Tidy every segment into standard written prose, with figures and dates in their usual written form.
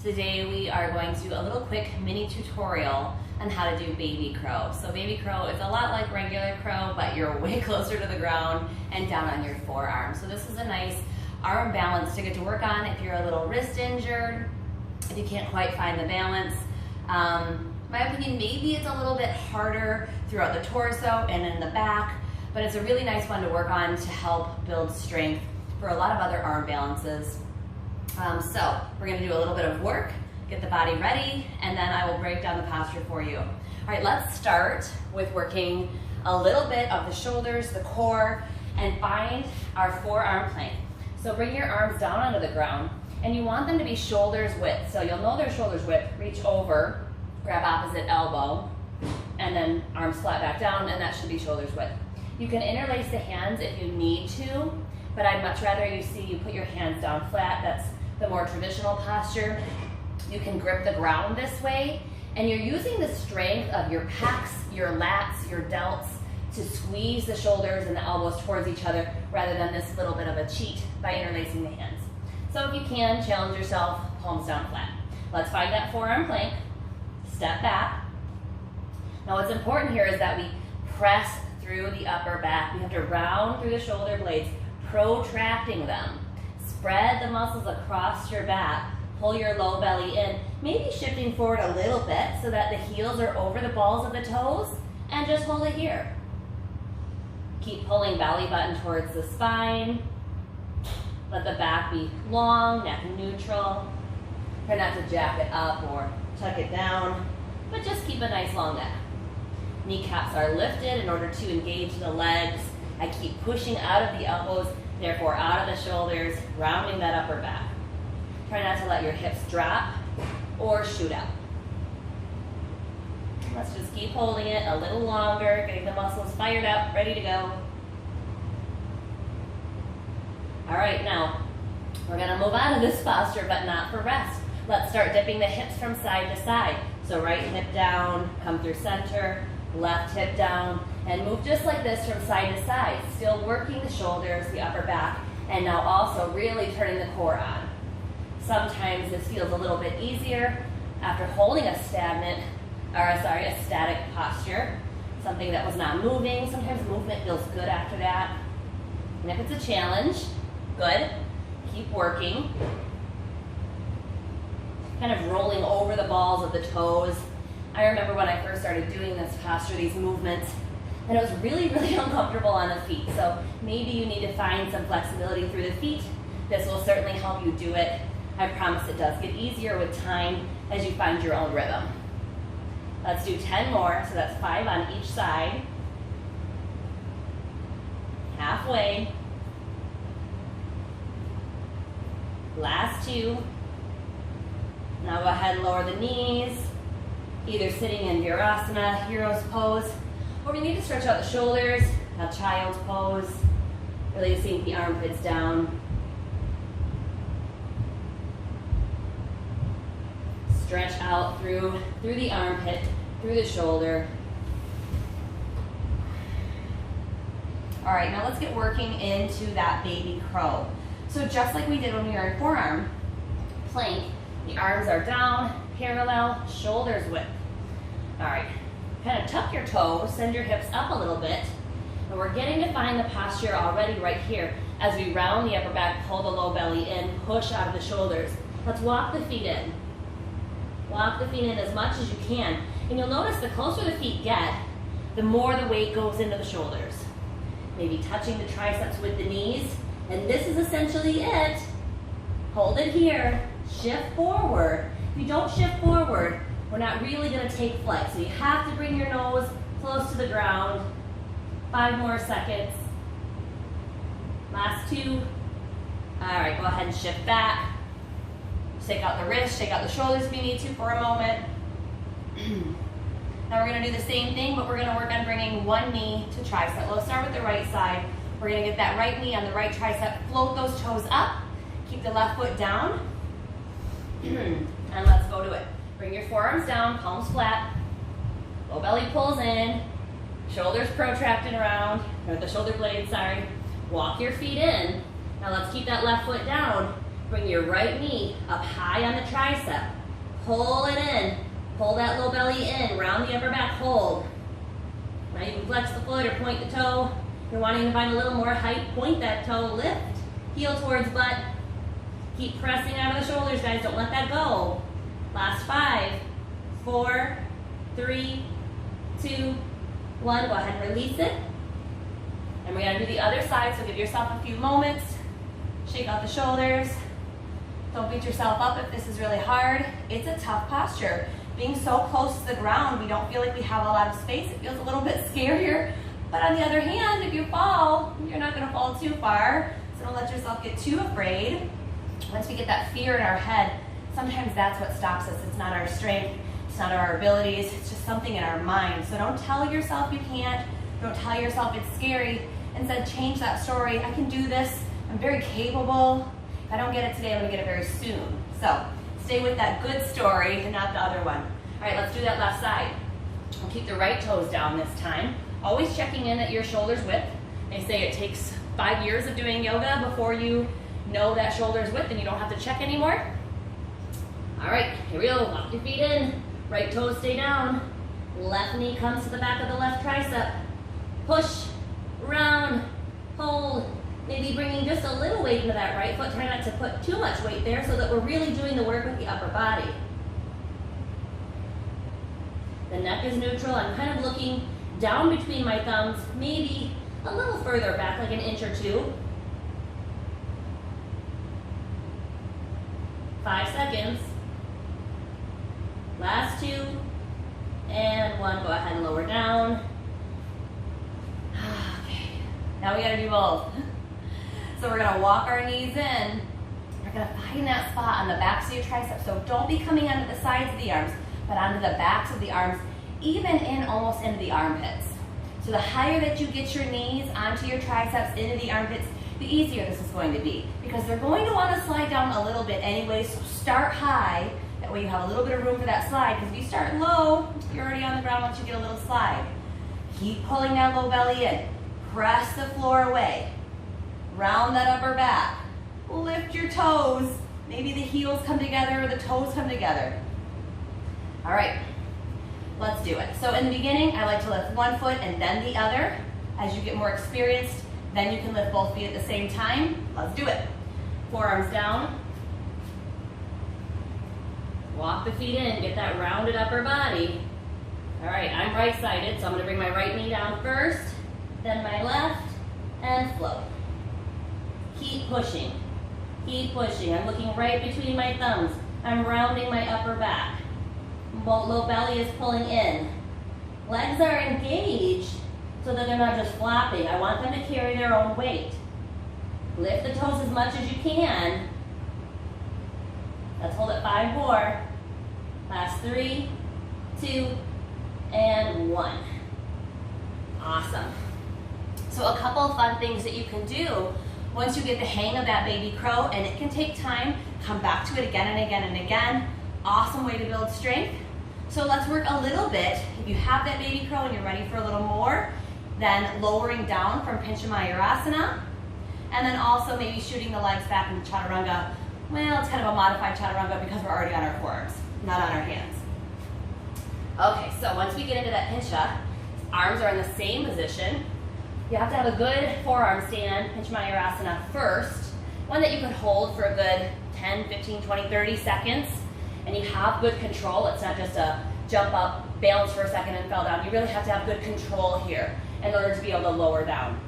Today we are going to do a little quick mini tutorial on how to do baby crow. So baby crow is a lot like regular crow, but you're way closer to the ground and down on your forearm. So this is a nice arm balance to get to work on if you're a little wrist injured, if you can't quite find the balance. My opinion, maybe it's a little bit harder throughout the torso and in the back, but it's a really nice one to work on to help build strength for a lot of other arm balances. So we're going to do a little bit of work, get the body ready, and then I will break down the posture for you. All right, let's start with working a little bit of the shoulders, the core, and find our forearm plank. So bring your arms down onto the ground, and you want them to be shoulders width. So you'll know they're shoulders width. Reach over, grab opposite elbow, and then arms flat back down, and that should be shoulders width. You can interlace the hands if you need to, but I'd much rather you put your hands down flat. That's the more traditional posture. You can grip the ground this way, and you're using the strength of your pecs, your lats, your delts to squeeze the shoulders and the elbows towards each other rather than this little bit of a cheat by interlacing the hands. So if you can, challenge yourself, palms down flat. Let's find that forearm plank, step back. Now what's important here is that we press through the upper back. We have to round through the shoulder blades, protracting them. Spread the muscles across your back, pull your low belly in, maybe shifting forward a little bit so that the heels are over the balls of the toes, and just hold it here. Keep pulling belly button towards the spine. Let the back be long, neck neutral. Try not to jack it up or tuck it down, but just keep a nice long neck. Kneecaps are lifted in order to engage the legs. I keep pushing out of the elbows, therefore out of the shoulders, rounding that upper back. Try not to let your hips drop or shoot up. Let's just keep holding it a little longer, getting the muscles fired up, ready to go. All right, now we're gonna move on to this posture, but not for rest. Let's start dipping the hips from side to side. So right hip down, come through center, left hip down, and move just like this from side to side. Still working the shoulders, the upper back, and now also really turning the core on. Sometimes this feels a little bit easier after holding a static posture, something that was not moving. Sometimes movement feels good after that. And if it's a challenge, good, keep working. Kind of rolling over the balls of the toes. I remember when I first started doing this posture, these movements, and it was really, really uncomfortable on the feet. So maybe you need to find some flexibility through the feet. This will certainly help you do it. I promise it does get easier with time as you find your own rhythm. Let's do 10 more, so that's 5 on each side. Halfway. Last 2. Now go ahead and lower the knees, either sitting in Virasana, hero's pose, or you need to stretch out the shoulders, a child's pose, really sink the armpits down. Stretch out through the armpit, through the shoulder. All right, now let's get working into that baby crow. So just like we did when we were in forearm plank, the arms are down, parallel, shoulders width. All right, kind of tuck your toes, send your hips up a little bit, and we're getting to find the posture already right here. As we round the upper back, pull the low belly in, push out of the shoulders. Let's walk the feet in. Walk the feet in as much as you can. And you'll notice the closer the feet get, the more the weight goes into the shoulders. Maybe touching the triceps with the knees. And this is essentially it. Hold it here. Shift forward. If you don't shift forward, we're not really going to take flight. So you have to bring your nose close to the ground. 5 more seconds. Last 2. All right, go ahead and shift back. Shake out the wrists, shake out the shoulders if you need to for a moment. Now we're going to do the same thing, but we're going to work on bringing one knee to tricep. We'll start with the right side. We're going to get that right knee on the right tricep, float those toes up, keep the left foot down, and let's go to it. Bring your forearms down, palms flat, low belly pulls in, shoulders protracted around, or the shoulder blades, sorry. Walk your feet in. Now let's keep that left foot down. Bring your right knee up high on the tricep. Pull it in. Pull that low belly in. Round the upper back. Hold. Now you can flex the foot or point the toe. If you're wanting to find a little more height, point that toe. Lift. Heel towards butt. Keep pressing out of the shoulders, guys. Don't let that go. Last 5, 4, 3, 2, 1. Go ahead and release it. And we're going to do the other side, so give yourself a few moments. Shake out the shoulders. Don't beat yourself up if this is really hard. It's a tough posture. Being so close to the ground, we don't feel like we have a lot of space. It feels a little bit scarier. But on the other hand, if you fall, you're not going to fall too far. So don't let yourself get too afraid. Once we get that fear in our head, sometimes that's what stops us. It's not our strength. It's not our abilities. It's just something in our mind. So don't tell yourself you can't. Don't tell yourself it's scary. Instead, change that story. I can do this. I'm very capable. If I don't get it today, I'm going to get it very soon. So stay with that good story and not the other one. All right, let's do that left side. We'll keep the right toes down this time. Always checking in at your shoulder's width. They say it takes 5 years of doing yoga before you know that shoulder's width and you don't have to check anymore. All right, here we go. Lock your feet in. Right toes stay down. Left knee comes to the back of the left tricep. Push, round, hold. Maybe bringing just a little weight into that right foot. Try not to put too much weight there so that we're really doing the work with the upper body. The neck is neutral. I'm kind of looking down between my thumbs, maybe a little further back, like an inch or 2. 5 seconds. Last 2. And 1. Go ahead and lower down. Okay. Now we got to do both. So we're going to walk our knees in. We're going to find that spot on the backs of your triceps. So don't be coming onto the sides of the arms, but onto the backs of the arms, even in almost into the armpits. So the higher that you get your knees onto your triceps, into the armpits, the easier this is going to be. Because they're going to want to slide down a little bit anyway, so start high. That way you have a little bit of room for that slide. Because if you start low, you're already on the ground once you get a little slide. Keep pulling that low belly in. Press the floor away. Round that upper back. Lift your toes. Maybe the heels come together or the toes come together. All right, let's do it. So in the beginning, I like to lift one foot and then the other. As you get more experienced, then you can lift both feet at the same time. Let's do it. Forearms down. Walk the feet in, get that rounded upper body. All right, I'm right-sided, so I'm gonna bring my right knee down first, then my left, and float. Keep pushing. Keep pushing. I'm looking right between my thumbs. I'm rounding my upper back. Low belly is pulling in. Legs are engaged so that they're not just flopping. I want them to carry their own weight. Lift the toes as much as you can. Let's hold it 5 more. Last 3, 2, and 1. Awesome. So a couple of fun things that you can do once you get the hang of that baby crow, and it can take time, come back to it again and again and again. Awesome way to build strength. So let's work a little bit. If you have that baby crow and you're ready for a little more, then lowering down from Pinchamayurasana, and then also maybe shooting the legs back in Chaturanga. Well, it's kind of a modified Chaturanga because we're already on our forearms, not on our hands. Okay, so once we get into that Pincha, arms are in the same position. You have to have a good forearm stand, Pinchamayurasana first, one that you can hold for a good 10, 15, 20, 30 seconds, and you have good control. It's not just a jump up, balance for a second and fell down. You really have to have good control here in order to be able to lower down.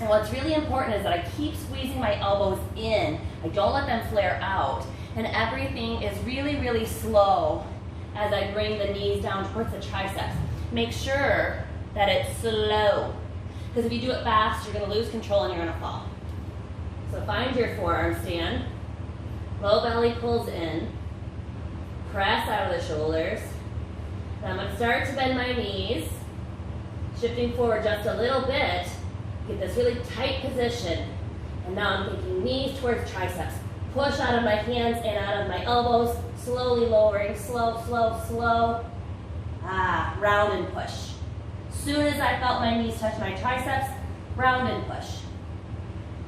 And what's really important is that I keep squeezing my elbows in. I don't let them flare out. And everything is really, really slow as I bring the knees down towards the triceps. Make sure that it's slow. Because if you do it fast, you're going to lose control and you're going to fall. So find your forearm stand. Low belly pulls in. Press out of the shoulders. Then I'm going to start to bend my knees. Shifting forward just a little bit. Get this really tight position. And now I'm thinking knees towards triceps. Push out of my hands and out of my elbows. Slowly lowering. Slow, slow, slow. Round and push. Soon as I felt my knees touch my triceps, round and push.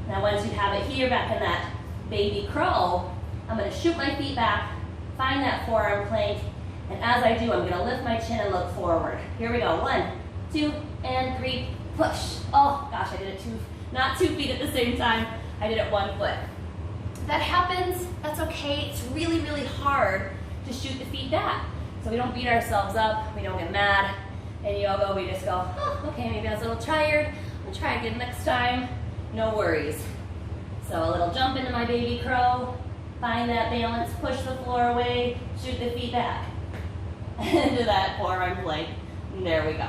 Now once you have it here, back in that baby crow, I'm gonna shoot my feet back, find that forearm plank, and as I do, I'm gonna lift my chin and look forward. Here we go, 1, 2, and 3, push. Oh gosh, I did it not 2 feet at the same time. I did it 1 foot. If that happens, that's okay. It's really, really hard to shoot the feet back. So we don't beat ourselves up, we don't get mad. In yoga, we just go, oh, okay, maybe I was a little tired. We'll try again next time. No worries. So a little jump into my baby crow, find that balance, push the floor away, shoot the feet back. Into that forearm plank. And there we go.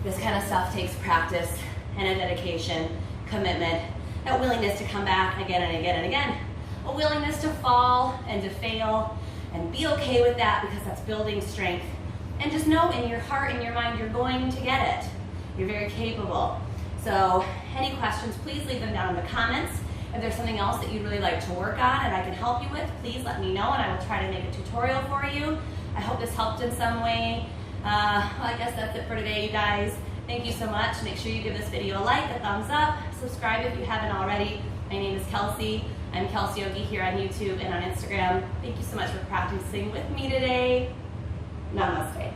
This kind of stuff takes practice and a dedication, commitment, a willingness to come back again and again and again. A willingness to fall and to fail and be okay with that because that's building strength. And just know in your heart and your mind you're going to get it. You're very capable. So any questions, please leave them down in the comments. If there's something else that you'd really like to work on and I can help you with, please let me know and I will try to make a tutorial for you. I hope this helped in some way. Well, I guess that's it for today, you guys. Thank you so much. Make sure you give this video a like, a thumbs up, subscribe if you haven't already. My name is Kelsey. I'm Kelsey Yogi here on YouTube and on Instagram. Thank you so much for practicing with me today. Namaste.